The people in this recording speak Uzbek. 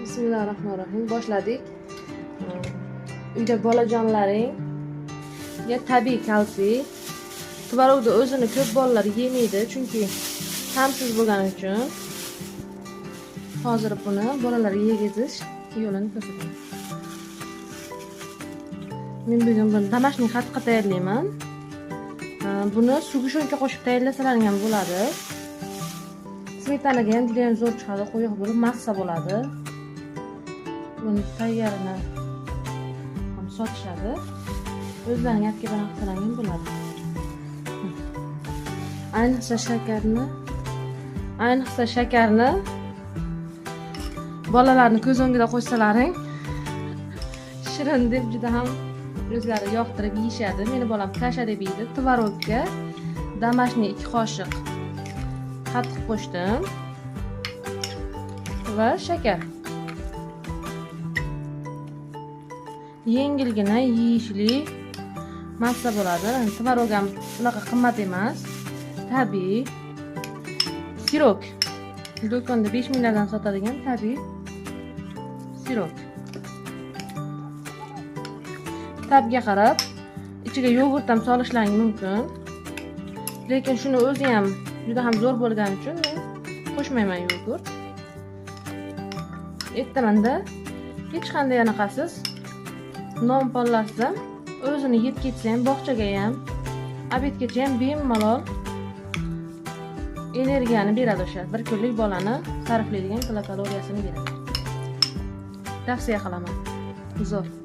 Bismillahirrohmanirrohim. Boshladik. Uyda bolajonlaring tabiiy kalsiy. Tvorogni o'zini ko'p bolalar yemaydi, chunki ta'msiz bo'lgani uchun. Hozir buni bolalarga yegizish yo'lini ko'rsataman. Men bugun buni домашний xatqa tayyorlayman. Buni sug'ushonka qo'shib tayyorlasalaring ham bo'ladi. Smetanaga ham juda ham zo'r chiqadi, qo'yiq bo'lib massa bo'ladi. Buni tayyorini ham sotishadi. O'zlarining gapga bilan qilsalar ham bo'ladi. Ayniqsa shakarni bolalarni ko'z o'ngida qo'ysalaring shirin deb juda ham o'zlari yoqtirib yeyishadi. Meni bolam kasha deb yeydi. Tvorogga домашний 2 qoshiq qatiq qo'shdim va shakar. Yengilgina yeyishli massa bo'ladi. Tvorog ham unaqa qimmat emas. Tabiiy sirok. Do'konda 5 minglardan sotadigan tabiiy sirok. Tabga qarab ichiga yogurt ham solishlaring mumkin. Lekin shuni o'zi ham juda ham zo'r bo'lgani uchun men qo'shmayman yogurt. Ertamanda hech qanday anaqasiz non pollasam, o'zini yeb ketsa ham, bog'chaga ham, obedgacha ham bemalol energiyani beradi. O'sha bir kunlik bolani sarflaydigan kilokaloriyasini beradi. Tavsiya qilaman. Zo'r.